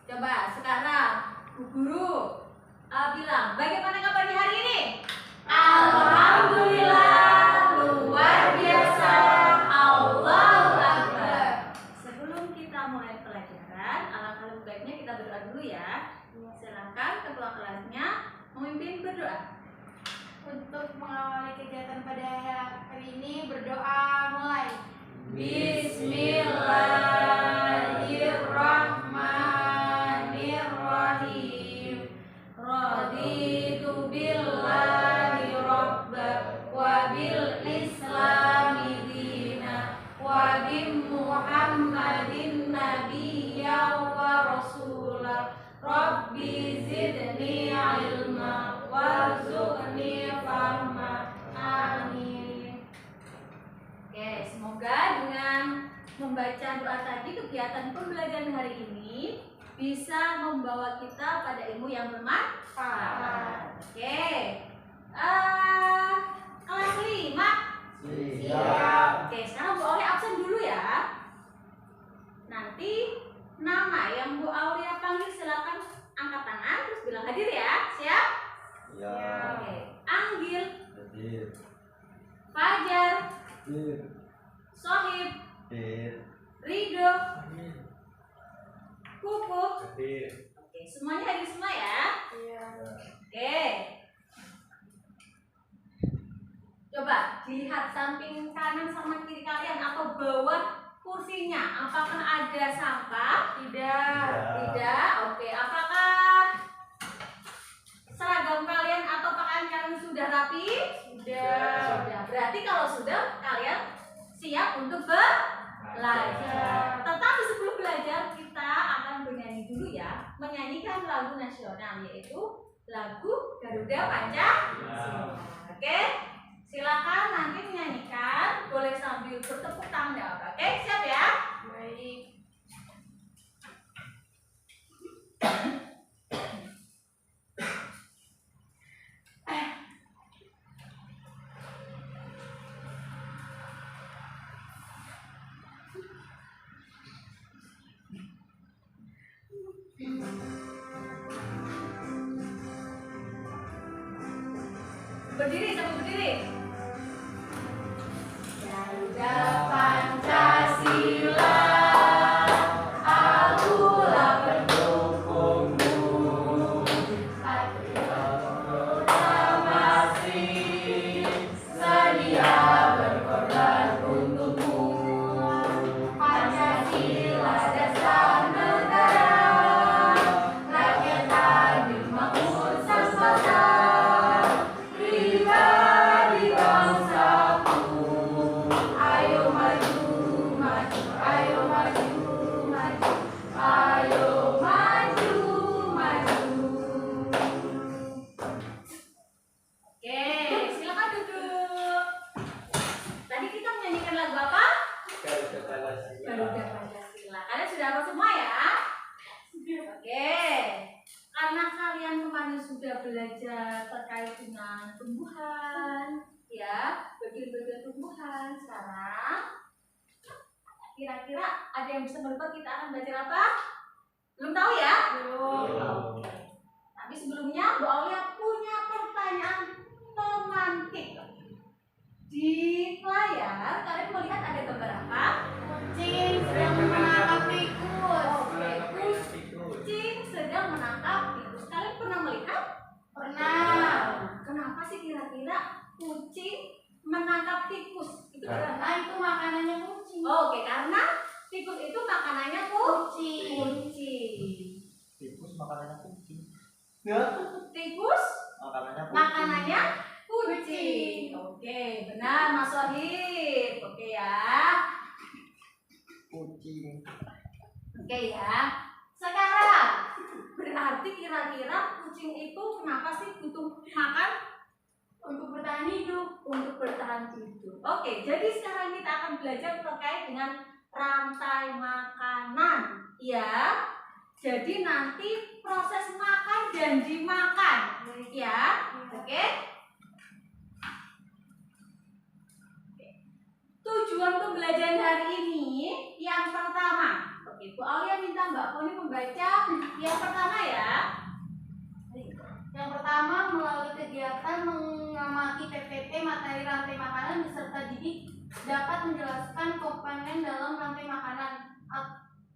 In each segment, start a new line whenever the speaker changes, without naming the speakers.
Coba sekarang Bu Guru bilang, bagaimana kabarnya hari ini? Alhamdulillah, luar biasa, Allahu Akbar. Sebelum kita mulai pelajaran, alangkah lebih baiknya kita berdoa dulu ya. Silakan ketua kelasnya memimpin berdoa.
Untuk mengawali kegiatan pada hari ini, berdoa mulai. Bismillahirrahmanirrahim. Raditu billahi rabba wa bil islami dina wa bi Muhammadin nabiyya wa rasulah. Rabbi zidni ilma warzuqni fahma. Amin. Oke, semoga dengan membaca doa tadi kegiatan pembelajaran hari ini bisa membawa kita pada ilmu yang bermanfaat. Oke, kelas 5.
Siap.
Oke, sekarang Bu Aulia absen dulu ya. Nanti nama yang Bu Aulia panggil silakan angkat tangan terus bilang hadir ya. Siap?
Ya.
Oke, Anggil,
Hadir.
Fajar,
Hadir. Hadir.
Sohib, Ridho, Pupuk.
Hadir.
Oke, semuanya hadir semua ya.
Iya.
Oke. Coba dilihat samping kanan sama kiri kalian atau bawah kursinya. Apakah ada sampah?
Tidak.
Tidak. Oke, apakah seragam kalian atau pakaian kalian sudah rapi?
Sudah.
Sudah. Berarti kalau sudah, kalian siap untuk belajar. Tetapi sebelum belajar, kita akan bernyanyi dulu ya. Menyanyikan lagu nasional, yaitu lagu Garuda Pancasila. Oke? Silakan nanti menyanyikan. Boleh sambil bertepuk tangan. Oke? Siap ya?
Baik.
Berdiri, sambil berdiri.
Garuda Pancasila, akulah pendukungmu. Patriot proklamasi, sedia berkorban untukmu. Pancasila dasar negara, rakyat adil makmur sesama. Pribadi bangsaku, ayo maju, maju, ayo maju, maju, ayo maju, maju.
Oke, silakan duduk. Tadi kita menyanyikan lagu apa? Garuda Pancasila. Kalian sudah hafal semua ya? Oke. Karena kalian kemarin sudah belajar terkait dengan tumbuhan, ya, bagian-bagian tumbuhan. Sekarang, kira-kira ada yang bisa menebak kita akan belajar apa? Belum tahu ya?
Belum.
Oke. Tapi sebelumnya Bu Aulia punya pertanyaan pemantik. Di layar kalian melihat ada gambar apa?
Kucing sedang menangkap tikus.
Oke, kucing sedang menangkap tikus. Kalian pernah melihat?
Pernah.
Kenapa sih kira-kira kucing menangkap tikus? Itu karena
Karena itu makanannya kucing.
Oke, karena tikus itu makanannya
Kucing.
kucing.
Tikus makanannya kucing.
Tikus
Makanannya kucing.
makanannya kucing. Oke, benar Mas Wahid. Oke ya.
Kucing.
Oke ya. Sekarang berarti kira-kira kucing itu kenapa sih butuh makan?
Untuk bertahan hidup.
Untuk bertahan hidup. Oke, jadi sekarang kita akan belajar terkait dengan rantai makanan. Ya. Jadi nanti proses makan dan dimakan. Ya. Oke. Tujuan pembelajaran hari ini yang pertama, Oke, Bu Aulia minta Mbak Poni membaca yang pertama ya.
Yang pertama, melalui kegiatan mengamati PPT materi rantai makanan beserta didik dapat menjelaskan komponen dalam rantai makanan,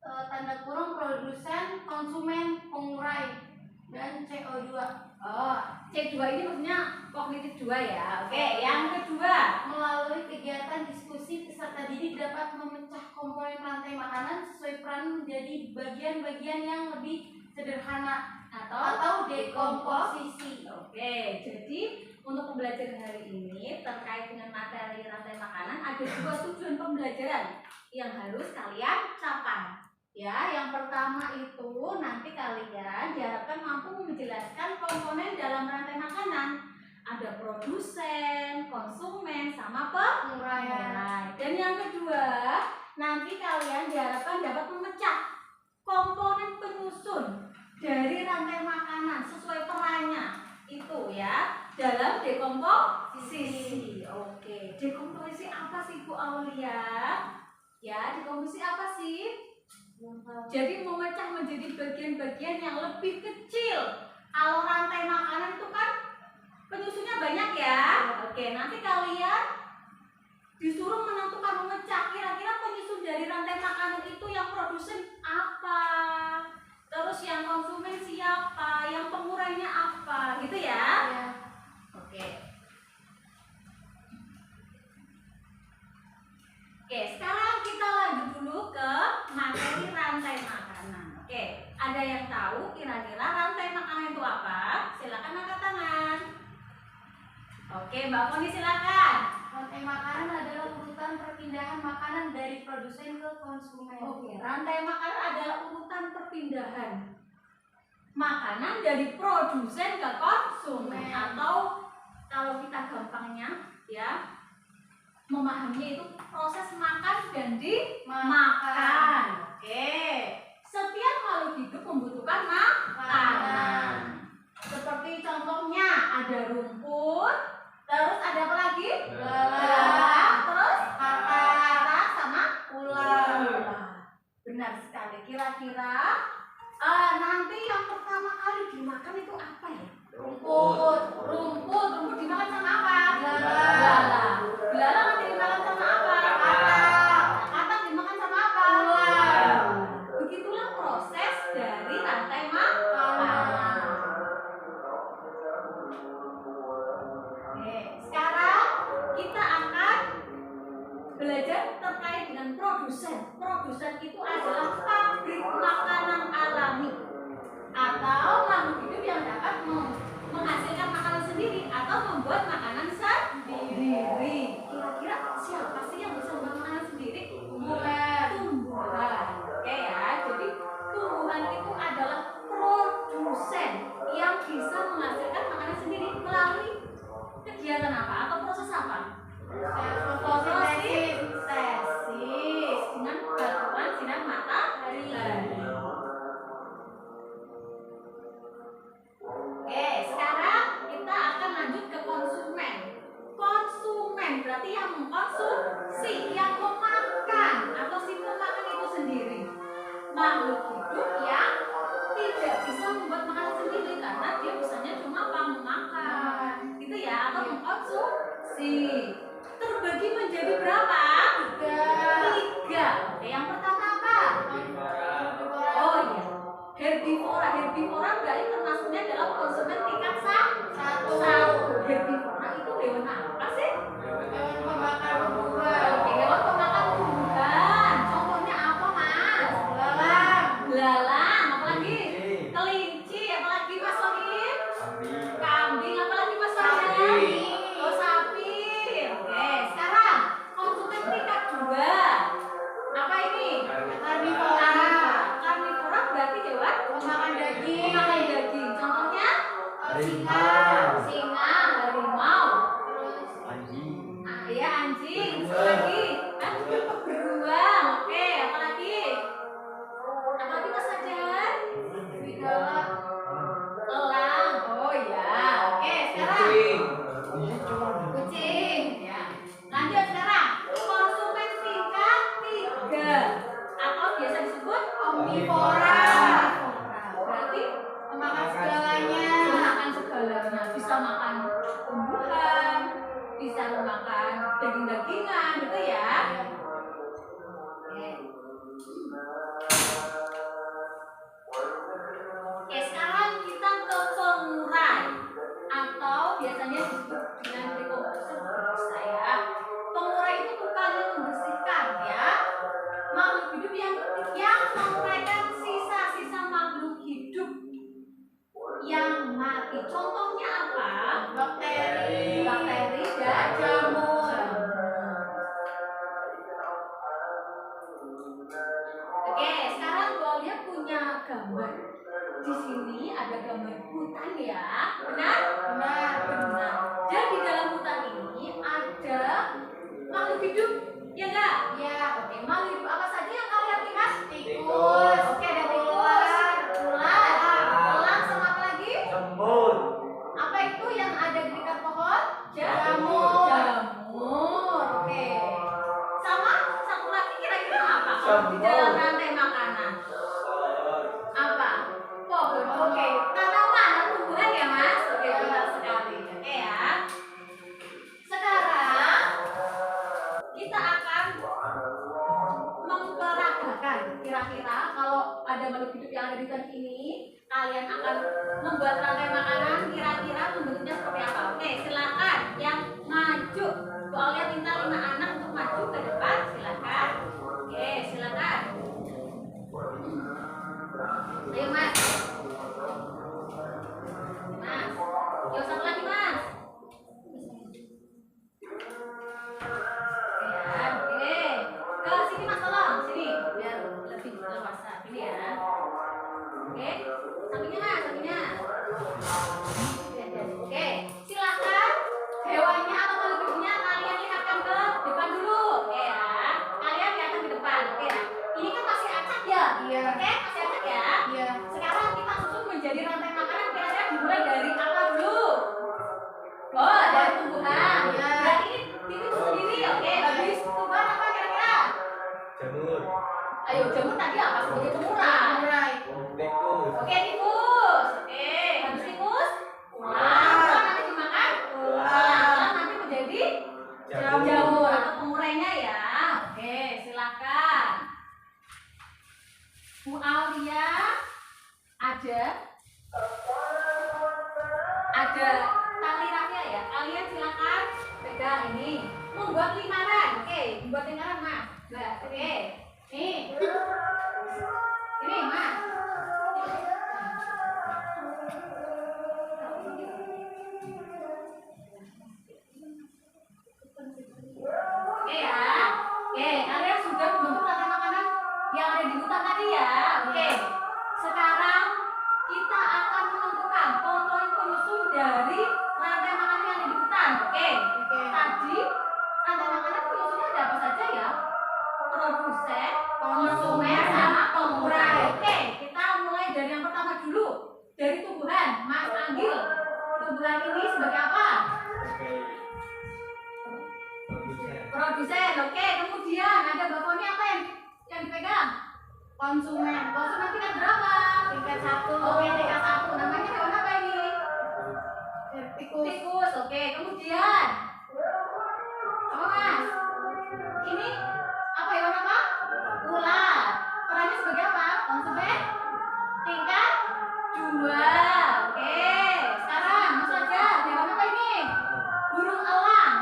tanda kurung produsen, konsumen, pengurai, dan CO2.
Oh, C2 ini maksudnya kognitif 2 ya. Oke, yang kedua,
melalui kegiatan diskusi peserta didik dapat memecah komponen rantai makanan sesuai peran menjadi bagian-bagian yang lebih sederhana atau dekomposisi.
Oke, jadi untuk pembelajaran hari ini terkait dengan materi rantai makanan ada 2 tujuan pembelajaran yang harus kalian capai. Ya, yang pertama itu nanti kalian diharapkan mampu menjelaskan komponen dalam rantai makanan. Ada produsen, konsumen, sama pengurai. Dan yang kedua, nanti kalian diharapkan dapat memecah komponen penyusun dari rantai makanan sesuai perannya itu ya dalam dekomposisi. Oke, dekomposisi apa sih Bu Aulia? Ya, dekomposisi apa sih? Jadi memecah menjadi bagian-bagian yang lebih kecil. Kalau rantai makanan itu kan penyusunnya banyak ya. Oke, nanti kalian disuruh menentukan memecah kira-kira penyusun dari rantai makanan itu yang produsen apa, terus yang konsumen siapa, yang pengurainya apa, gitu ya. Oke. Oke, sekarang kita lanjut dulu ke materi rantai makanan. Oke, ada yang tahu kira-kira rantai makanan itu apa? Silakan angkat tangan. Oke, Mbak Poni silakan.
Rantai makanan adalah urutan perpindahan makanan dari produsen ke konsumen.
Oke, rantai makanan adalah urutan perpindahan makanan dari produsen ke konsumen, atau kalau kita gampangnya ya memahaminya itu proses makan dan dimakan. Oke, setiap makhluk hidup membutuhkan makanan. Seperti contohnya ada rumput, terus ada apa lagi? Belalang, terus karang sama ular. Benar sekali. Kira-kira nanti yang pertama kali dimakan itu apa ya? Rumput dimakan sama apa? Belalang. Belalang nanti dimakan sama apa? Katak dimakan sama apa? Ular. Begitulah proses dari rantai makanan. Oke, sekarang kita akan belajar terkait dengan produsen. Produsen itu adalah pabrik makanan alami atau makhluk hidup yang dapat menghasilkan makanan sendiri atau membuat makanan sendiri. Kira-kira siapa sih yang bisa membuat makanan sendiri? Tumbuhan. Oke ya, jadi tumbuhan itu adalah produsen yang bisa menghasilkan makanan sendiri melalui kegiatan apa atau proses apa? Fotosintesis dengan bantuan sinar matahari. Oke, sekarang kita akan lanjut ke konsumen. Konsumen berarti yang mengkonsumsi, yang memakan atau si pemakan itu sendiri. Makhluk hidup yang tidak bisa membuat makanan sendiri karena dia bisanya cuma memakan, gitu ya, atau mengkonsumsi. Terbagi menjadi berapa? 3. Oke, yang pertama apa? Oh iya, herbivora. Herbivora berarti termasuknya dalam konsumen tingkat 1. Herbivora itu hewan apa sih?
Hewan pemakan tumbuhan.
Oke, hewan pemakan tumbuhan. Contohnya apa, Mas? Belalang. Apalagi? Kelinci. Apalagi Mas Sohib? Kambing. Apalagi Mas Sohib? Oh, sapi. Oke, sekarang konsumen tingkat 2. Apa ini?
Karnivora.
Karnivora berarti hewan
Pemakan daging.
pemakan daging. Contohnya? Singa, harimau.
Terus
Anjing.
Ya, anjing. Apa lagi? Beruang. Oke, apa lagi? Apa lagi Mas Fajar?
serigala.
Elang. Oh ya. Oke, sekarang kucing. Ya. Lanjut sekarang. Konsumen tingkat 3 atau biasa disebut mati. Contohnya apa?
Bakteri
Dan
jamur.
Oke, sekarang Bu Aulia punya gambar. Di sini ada gambar hutan ya. Benar? Benar. Dan di dalam hutan ini ada makhluk hidup, ya enggak?
Ya,
Oke, makhluk hidup apa saja yang kalian lihat?
tikus.
Oke, ada tikus, ular, elang, sama apa lagi?
Jembut.
Apa itu yang ada di dekat pohon?
Jamur.
Jamur. Oke. Sama satu lagi kira-kira apa? Kalau di dalam rantai makanan. Apa? Pohon. Oke. Tanaman atau tumbuhan ya, Mas? Oke, benar sekali. Oke ya. Sekarang kita akan memperagakan. Kira-kira kalau ada makhluk hidup yang ada di hutan ini, kalian akan membuat rantai makanan. Kira-kira bentuknya seperti apa? Oke, silakan yang maju. Bu Aulia minta 5 anak untuk maju ke depan. Silakan. Oke, silakan. Ayo Mas. Mas. Yo, satu lagi Mas. Ya, oke. Ke sini Mas, tolong. Sini biar lebih leluasa. Ini ya. Oke. Sampingnya Mas, sampingnya. Oke, silakan hewannya atau makhluk hidupnya kalian lihatkan ke depan dulu. Oke ya. Kalian lihatkan ke depan. Oke ya. Ini kan masih acak ya?
Iya.
Oke, masih acak ya?
Iya.
Sekarang kita susun menjadi rantai makanan. Kira-kira dimulai dari apa dulu? Oh, dari tumbuhan.
Iya.
Berarti ini titik sendiri. Oke, habis tumbuhan apa kira-kira?
Jamur.
Ayo, jamur tadi apa? Sebagai pemurah.
Murai.
Tikus.
Oke, tikus. Oke, habis tikus ular. Ular nanti dimakan. Ular nanti menjadi jamur atau pengurainya ya. Oke, silakan. Bu Aulia ada tali rafia ya. Kalian silakan pegang ini. Membuat lingkaran. Oke, membuat lingkaran Mas. Oke. Nih. Ini Mas. Oke ya. Oke, kalian sudah membentuk rantai makanan yang ada di hutan tadi ya. Oke. Sekarang kita akan menentukan komponen penyusun dari rantai makanan yang ada di hutan. Oke. Tadi rantai makanan penyusunnya ada apa saja ya? Produsen, konsumen, sama pengurai. Oke, kita mulai dari yang pertama dulu. Dari tumbuhan, Mas Anggil. Tumbuhan ini sebagai apa? Produsen. Oke, kemudian ada Mbak Foni, apa yang dipegang?
Konsumen.
Konsumen tingkat berapa?
Tingkat 1.
Oke, tingkat 1. Namanya hewan apa ini?
Tikus.
Tikus. Oke, kemudian apa Mas? Ini apa, hewan apa? Ular. Perannya sebagai apa? Konsumen tingkat 2. Oke, sekarang masuk aja. Hewan apa ini? Burung elang.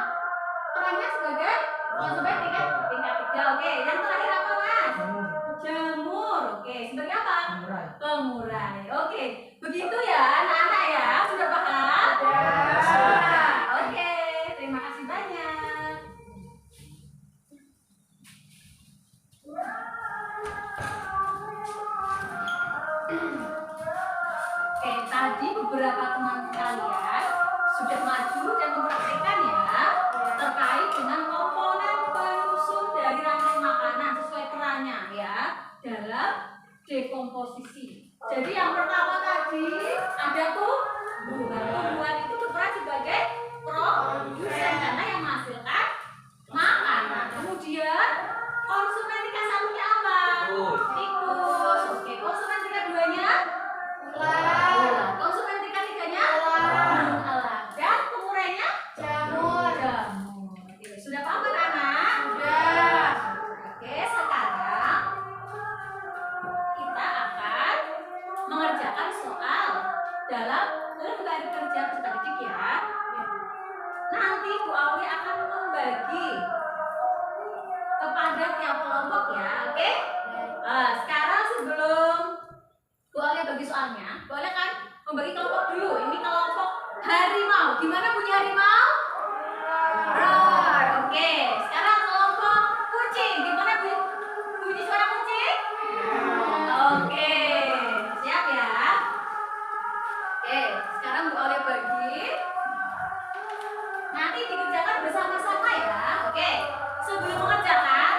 Perannya sebagai konsumen tingkat 3. Oke, yang terakhir apa Mas? Jamur. Oke, sebagai apa? Pengurai. Oke, begitu ya anak-anak ya. Sudah paham? Sudah. Oke, terima kasih banyak. Oke, tadi beberapa teman kalian sudah maju dan mempraktikkan ya terkait dengan komponen penyusun dari rantai makanan sesuai perannya ya dalam dekomposisi. Jadi yang pertama tadi ada tumbuhan. Tumbuhan itu berperan sebagai produsen karena yang menghasilkan makanan. Kemudian konsumen tingkat 1-nya apa? Tikus. Oke, konsumen tingkat 2-nya ular. Konsumen tingkat 3-nya burung elang. Dan pengurainya
Jamur.
Oke, sudah paham kan anak?
Sudah.
Oke, sekarang kita akan mengerjakan soal dalam lembar kerja peserta didik ya. Nanti Bu Aulia akan membagi kepada tiap kelompok ya, oke? Sekarang sebelum Bu Aulia bagi soalnya, Bu Aulia kan membagi kelompok dulu. Ini kelompok harimau. Gimana bunyi harimau? Roar. Oke. Sekarang kelompok kucing. Gimana bunyi suara kucing? Oke. Siap ya? Oke. Sekarang Bu Aulia bagi. Nanti dikerjakan bersama-sama ya. Oke. Sebelum mengerjakan,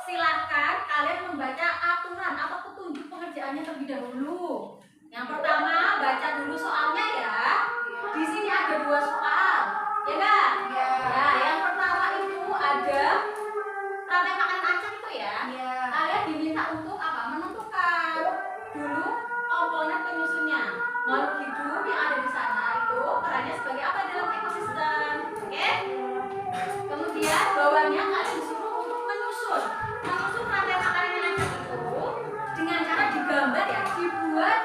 silahkan kalian membaca aturan atau petunjuk pengerjaannya terlebih dahulu. Yang pertama, baca dulu soalnya ya. Di sini ada 2 soal, ya enggak?
Ya.
Nah, yang pertama itu ada rantai makanan acak itu ya.
Ya.
Kalian diminta untuk apa? Menentukan dulu komponen penyusunnya. Makhluk hidup yang ada di sana itu perannya sebagai apa dalam ekosistem? Oke? Kemudian bawahnya kalian disuruh untuk menyusun rantai makanan yang acak itu dengan cara digambar ya, dibuat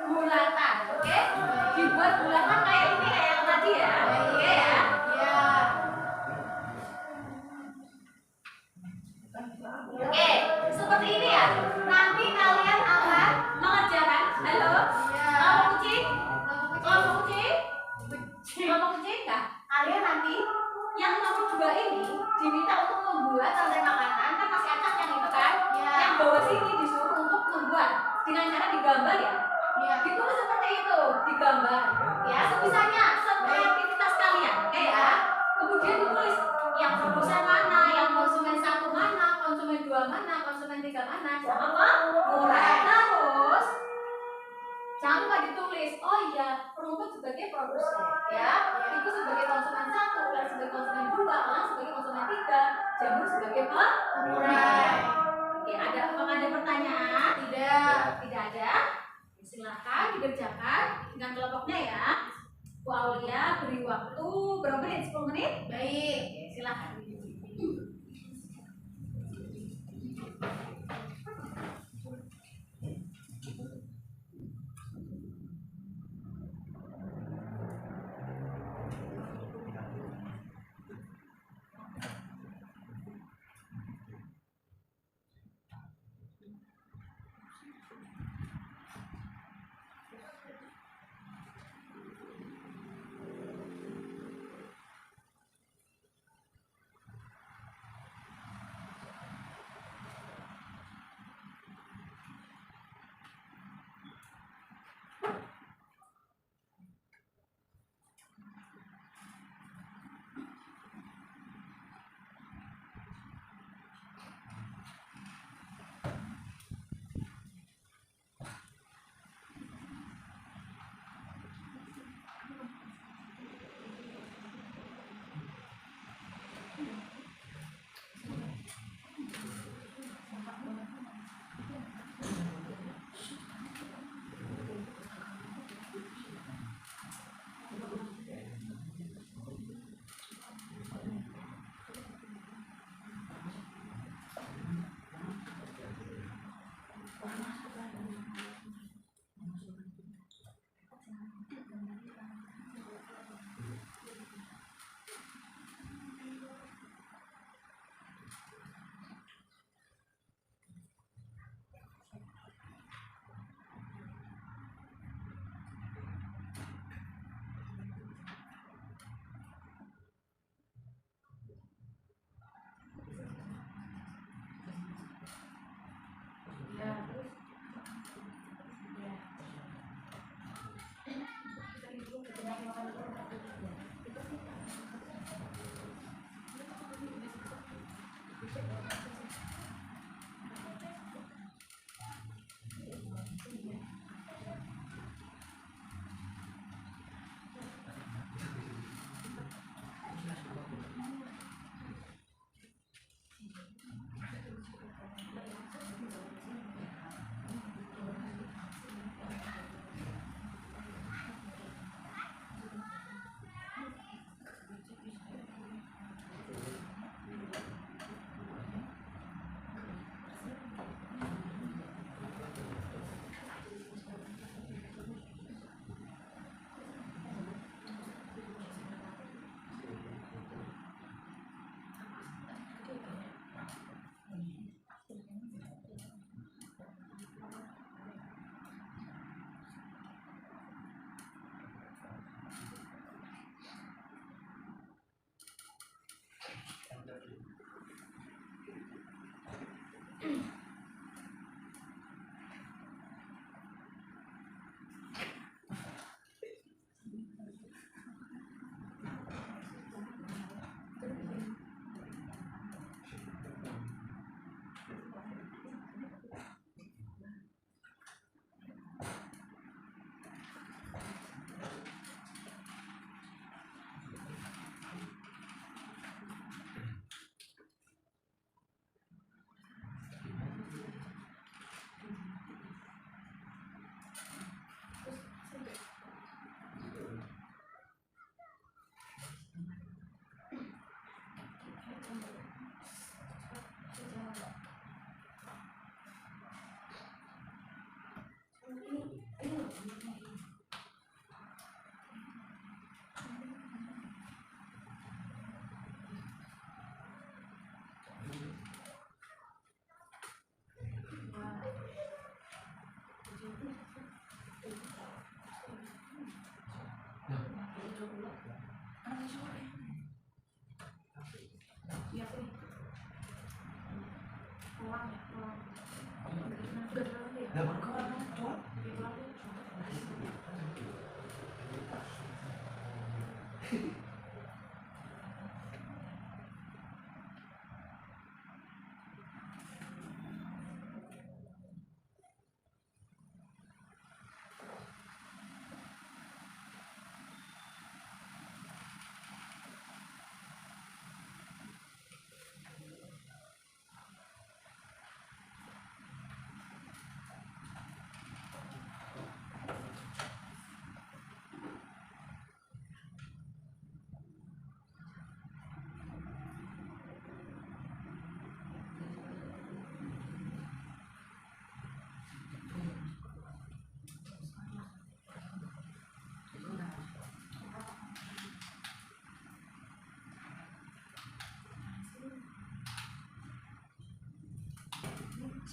bulatan, oke? Dibuat bulatan kayak ini, kayak yang tadi ya, oke ya?
Ya.
Oke, seperti ini ya. Nanti kalian akan mengerjakan. Halo?
Ya.
Kelompok kucing?
Kelompok
Kelompok kucing? Kelompok kucing enggak? Kalian nanti yang nomor 2 ini diminta untuk membuat rantai makanan, kan masih acak yang itu kan?
Ya.
Yang bawah sini disuruh untuk membuat dengan cara digambar ya.
Ya.
Ditulis seperti itu, digambar. Ya, sebisanya aktivitas kalian, oke ya. Kemudian ditulis yang produsen mana, yang konsumen 1 mana, konsumen 2 mana, konsumen 3 mana, sama apa? Murah. Terus jangan lupa ditulis. Oh iya, rumput sebagai produsen, ya. Itu sebagai konsumen 1, ular sebagai konsumen 2, elang sebagai konsumen 3, jamur sebagai
Pengurai.
Oke, apakah ada pertanyaan?
Tidak.
Tidak ada. Silakan dikerjakan dengan kelompoknya ya. Bu Aulia beri waktu berapa menit? 10 menit?
Baik.
Oke, silakan.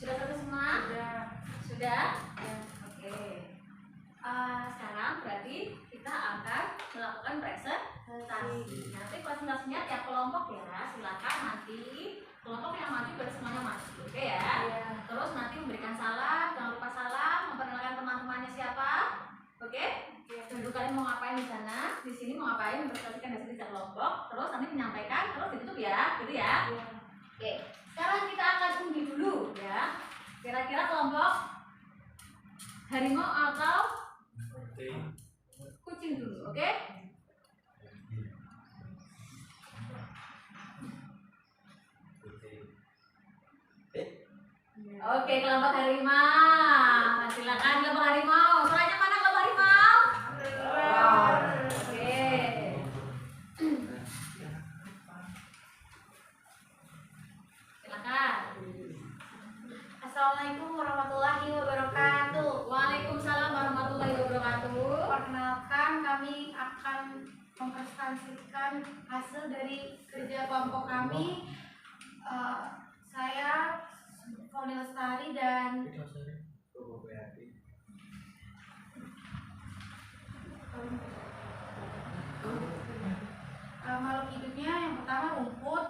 Sudah selesai semua? Sudah? Ya. Oke. Sekarang berarti kita akan melakukan presentasi. Nanti presentasinya tiap kelompok ya. Silakan nanti kelompok yang maju berarti semuanya maju. Oke ya? Terus nanti memberikan salam, jangan lupa salam, memperkenalkan teman-temannya siapa. Oke? Dulu kalian mau ngapain di sana? Di sini mau ngapain? Mempresentasikan hasil kerja kelompok. Terus nanti menyampaikan, terus ditutup ya, gitu ya. Oke. Sekarang kita akan undi dulu ya. Kira-kira kelompok harimau atau kucing dulu, oke? Oke, kelompok harimau. Silakan kelompok harimau. Suaranya mana kelompok harimau? Oke. Silakan.
Assalamualaikum warahmatullahi wabarakatuh.
Waalaikumsalam warahmatullahi wabarakatuh.
Perkenalkan, kami akan mempresentasikan hasil dari kerja kelompok kami. Saya Foni Lestari dan makhluk hidupnya yang pertama rumput,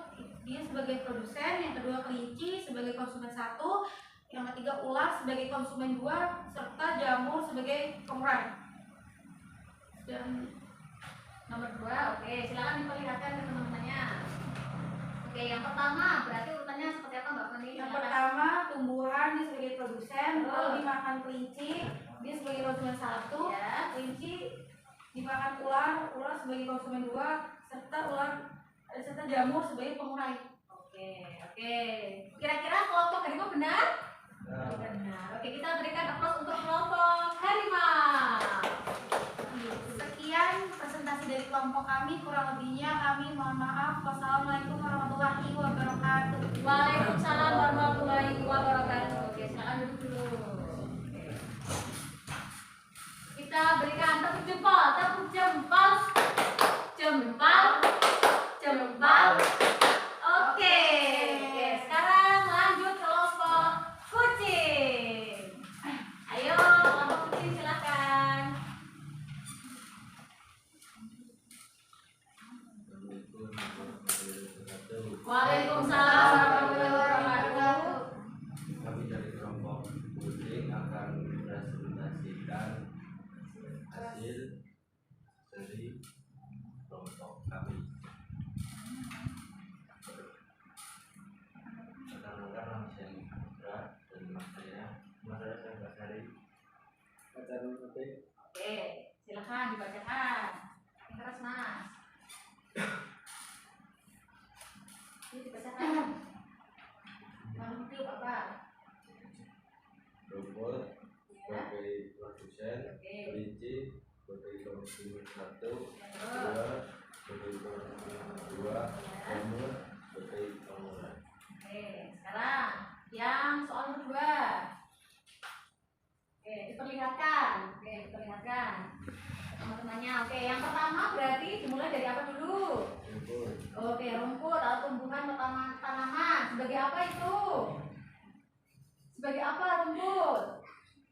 dia sebagai produsen, yang kedua kelinci sebagai konsumen 1, yang ketiga ular sebagai konsumen 2, serta jamur sebagai pengurai. Dan
Nomor 2, oke, silakan diperlihatkan ke teman-temannya. Oke, yang pertama berarti urutannya seperti apa Mbak Fani?
yang pertama tumbuhan, dia sebagai produsen, lalu dimakan kelinci, dia sebagai konsumen 1,
Ya.
kelinci dimakan ular sebagai konsumen 2, serta jamur sebagai pengurai.
Oke, oke. Kira-kira kelompok harimau benar? Benar. Oke, kita berikan applause untuk kelompok harimau.
Sekian presentasi dari kelompok kami, kurang lebihnya kami mohon maaf. Wassalamualaikum warahmatullahi wabarakatuh.
Waalaikumsalam warahmatullahi wabarakatuh. Oke, silakan duduk dulu. Oke. Kita berikan tepuk jempol, tepuk jempol, jempol, jempol. Oke, oke. Sekarang lanjut kelompok kucing. Ayo, kelompok kucing silakan. Waalaikumsalam warahmatullahi wabarakatuh.
Kami dari kelompok kucing akan mempresentasikan hasil dari kelompok kami. Perkenalkan nama saya Putra dan nama saya Mbak Sari.
Oke, silakan dibacakan. Yang keras Mas. Ini dibacakan. Makhluk hidup apa?
Rumput
Ya.
sebagai produsen,
Oke.
kelinci sebagai konsumen 1,
Terus.
ular sebagai konsumen 2, jamur sebagai pengurai.
Oke, sekarang yang soal kedua. Oke, diperlihatkan. Oke, diperlihatkan teman-temannya. Oke, yang pertama berarti dimulai dari apa dulu?
Rumput
Oke, rumput atau tumbuhan pertama tanaman. Sebagai apa itu? Sebagai apa rumput?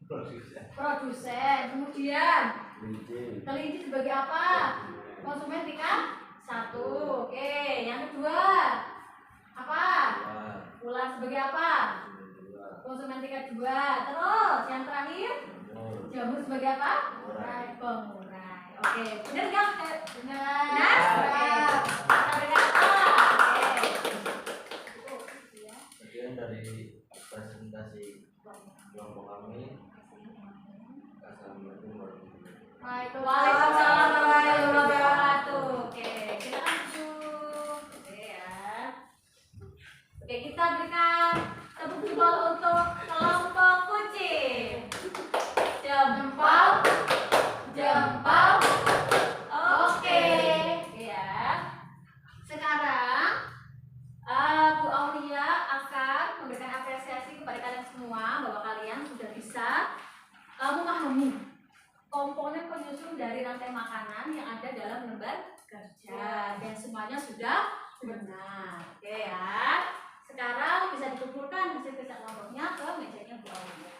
produsen,
Produsen. Kemudian
kelinci
kelinci sebagai apa? Konsumen tingkat 1. Oke, yang kedua apa?
ular
Ular sebagai apa?
konsumen 2,
Konsumen tingkat 2. Terus yang terakhir
jamur
jamur sebagai apa?
pengurai.
Pengurai. Oke, benar nggak?
Benar.
Benar? Oke. Kita berikan aplaus. Oke.
Sekian dari presentasi kelompok kami. Assalamualaikum warahmatullahi wabarakatuh.
Waalaikumsalam warahmatullahi wabarakatuh. Oke, silakan duduk. Oke ya. Oke, kita berikan tepuk jempol untuk kelompok kucing. Jempol, jempol. Oke, ya. Sekarang Bu Aulia akan memberikan apresiasi kepada kalian semua bahwa kalian sudah bisa memahami komponen penyusun dari rantai makanan yang ada dalam lembar kerja dan semuanya sudah benar. Oke ya. Sekarang bisa dikumpulkan hasil kerja kelompoknya ke mejanya Bu Aulia.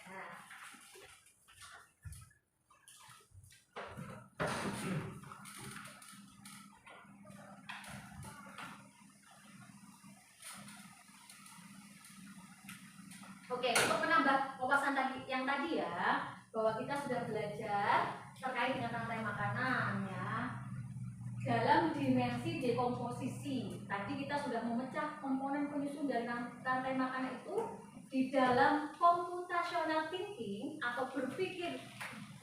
Nah. Oke, untuk menambah wawasan yang tadi ya, bahwa kita sudah belajar terkait dengan rantai makanan ya. Dalam dimensi dekomposisi, tadi kita sudah memecah komponen penyusun dari rantai makanan itu di dalam computational thinking atau berpikir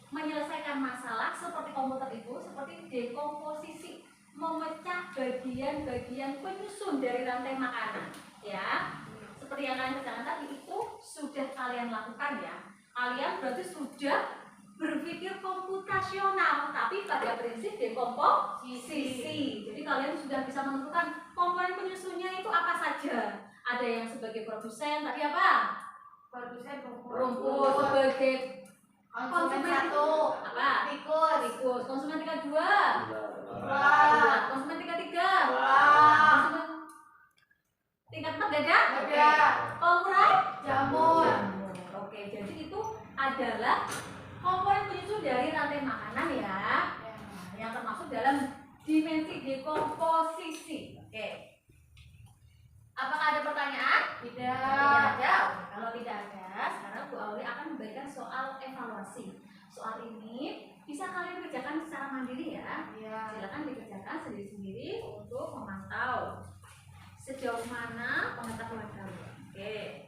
menyelesaikan masalah seperti komputer itu seperti dekomposisi, memecah bagian-bagian penyusun dari rantai makanan ya. Seperti yang kalian kerjakan tadi itu sudah kalian lakukan ya. Kalian berarti sudah berpikir komputasional, tapi pada prinsip dekomposisi. Jadi kalian sudah bisa menentukan komponen penyusunnya itu apa saja. Ada yang sebagai produsen, tadi apa?
Produsen
Rumput. Sebagai
konsumen satu,
apa? Tikus. Konsumen tingkat 2. Konsumen tingkat 3. Konsumen tingkat 4 ada? Pengurai?
Jamur.
Oke, jadi itu adalah komponen penyusun dari rantai makanan ya, yang termasuk dalam dimensi dekomposisi. Oke. Apakah ada pertanyaan?
Tidak.
Tidak ada. Kalau tidak ada, sekarang Bu Aulia akan memberikan soal evaluasi. Soal ini bisa kalian kerjakan secara mandiri ya. Silakan dikerjakan sendiri-sendiri untuk memantau sejauh mana pengetahuan kalian. Oke.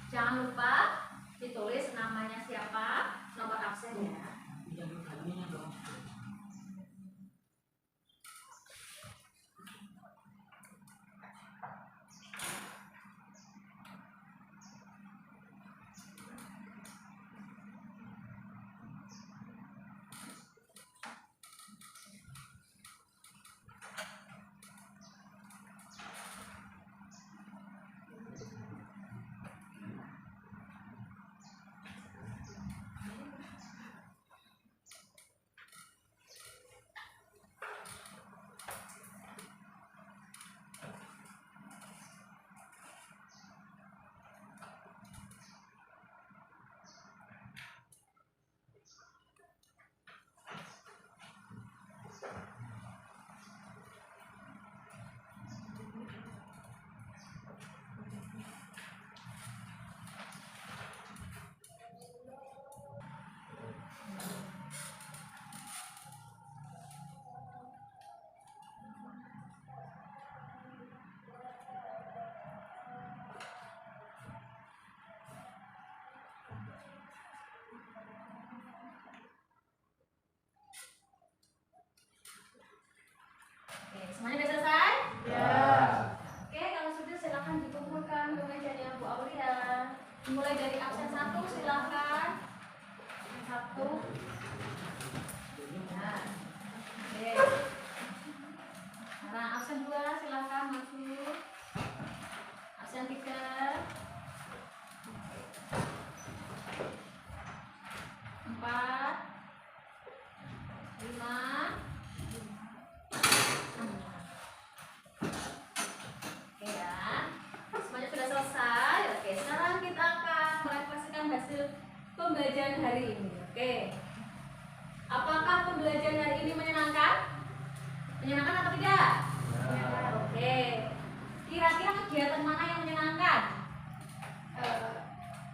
Jangan lupa ditulis namanya siapa, nomor absennya. Oke, semuanya sudah selesai? Oke, kalau sudah silakan dikumpulkan ke mejanya Bu Aulia. Dimulai dari absen 1 silakan. Absen 1. Nah. Oke. Nah, absen 2 silakan masuk. Absen 3. 4. 5. Oke ya, semuanya sudah selesai. Oke, sekarang kita akan merefleksikan hasil pembelajaran hari ini. Oke, apakah pembelajaran hari ini menyenangkan? Menyenangkan atau tidak? Oke, kira-kira kegiatan mana yang menyenangkan?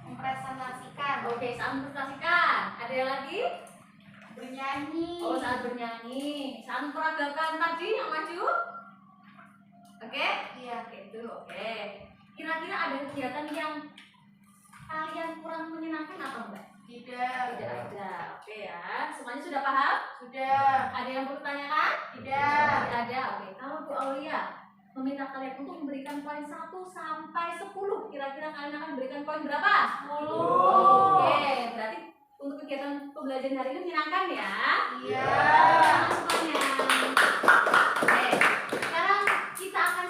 Mempresentasikan.
Oke, saat mempresentasikan. Ada yang lagi?
Bernyanyi.
Oh, saat bernyanyi. Saat memperagakan tadi yang maju? Oke?
Iya.
Oke, itu oke. Kira-kira ada kegiatan yang kalian kurang menyenangkan atau enggak?
Tidak.
Tidak ada. Oke ya. Semuanya sudah paham?
Sudah.
Ada yang perlu ditanyakan?
Tidak.
Tidak ada. Oke. Kalau Bu Aulia meminta kalian untuk memberikan poin 1 sampai 10, kira-kira kalian akan memberikan poin berapa? 10. Oke, berarti untuk kegiatan pembelajaran hari ini menyenangkan ya?
Iya.
Semuanya. Oke. Sekarang kita akan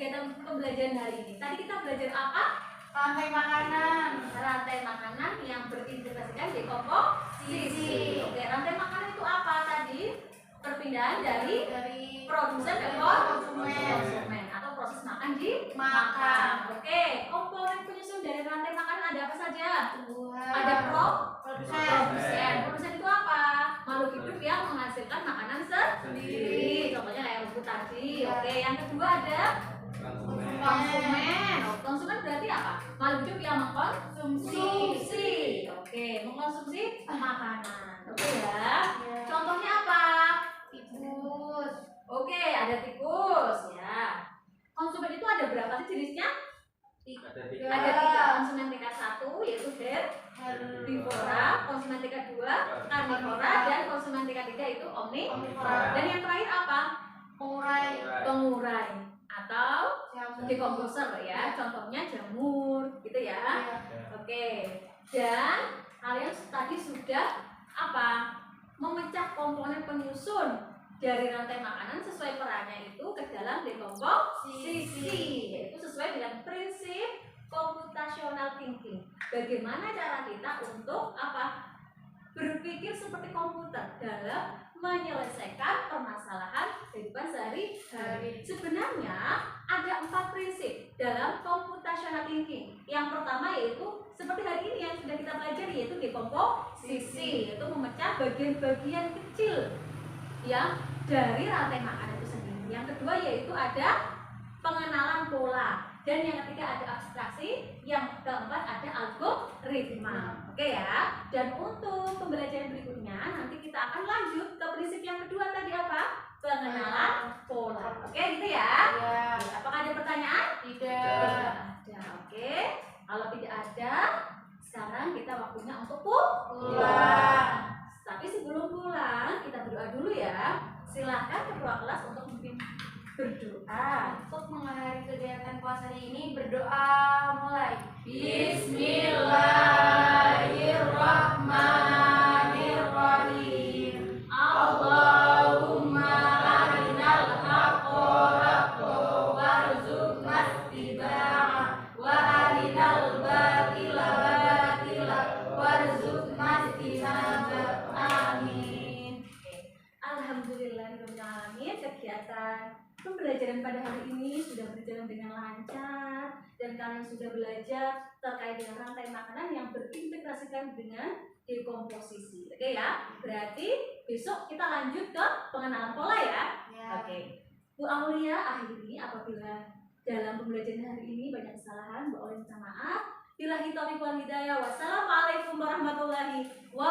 kegiatan pembelajaran hari ini? Tadi kita belajar apa?
Rantai makanan.
Rantai makanan yang berintegrasikan dekomposisi. Oke, rantai makanan itu apa tadi? Perpindahan dari produsen ke konsumen atau proses makan di makan. Oke, komponen penyusun dari rantai makanan ada apa saja? Ada produsen. Produsen itu apa? Makhluk hidup yang menghasilkan makanan sendiri. Contohnya kayak rumput tadi. Oke, yang kedua ada konsumen. Konsumen berarti apa? Makhluk hidup yang mengkonsumsi. Oke, mengkonsumsi makanan. Oke ya. Contohnya apa?
Tikus.
Oke, ada tikus ya. Konsumen itu ada berapa sih jenisnya?
Ada
Ada 3. Konsumen tingkat 1 yaitu herbivora, konsumen tingkat 2 karnivora, dan konsumen tingkat 3 itu omnivora. Dan yang terakhir apa? Pengurai atau decomposer ya. Contohnya jamur gitu ya. Oke. Dan kalian tadi sudah apa? Memecah komponen penyusun dari rantai makanan sesuai perannya itu ke dalam dekomposisi, yaitu sesuai dengan prinsip computational thinking. Bagaimana cara kita untuk apa? Berpikir seperti komputer dalam menyelesaikan permasalahan kehidupan sehari-hari. Sebenarnya ada 4 prinsip dalam computational thinking. Yang pertama yaitu seperti hari ini yang sudah kita pelajari, yaitu dekomposisi, yaitu memecah bagian-bagian kecil yang dari rantai makanan itu sendiri. Yang kedua yaitu ada pengenalan pola, dan yang ketiga ada abstraksi, yang keempat ada algoritma. Oke ya. Dan untuk pembelajaran berikutnya nanti kita akan lanjut ke prinsip yang kedua tadi apa? Pengenalan pola. Oke gitu ya. Apakah ada pertanyaan?
Tidak.
Ada. Oke. Kalau tidak ada, sekarang kita waktunya untuk pulang. Tapi sebelum pulang kita berdoa dulu ya. Silahkan ketua kelas untuk memimpin berdoa.
Untuk mengakhiri kegiatan puasa ini berdoa mulai. Bismillahirrahmanirrahim. Allahumma arinal haqqa haqqan warzuqna ittiba'ah wa arinal batila batila warzuqna ijtinabah. Amin.
Alhamdulillahirrahmanirrahim. Kegiatan pembelajaran pada hari ini sudah berjalan dengan lancar, dan kalian sudah belajar terkait dengan rantai makanan yang berintegrasikan dengan dekomposisi. Oke ya, berarti besok kita lanjut ke pengenalan pola ya. Oke. Bu Aulia, akhiri apabila dalam pembelajaran hari ini banyak kesalahan, Bu Aulia minta maaf. Billahi taufiq wal hidayah. Wassalamualaikum warahmatullahi wabarakatuh.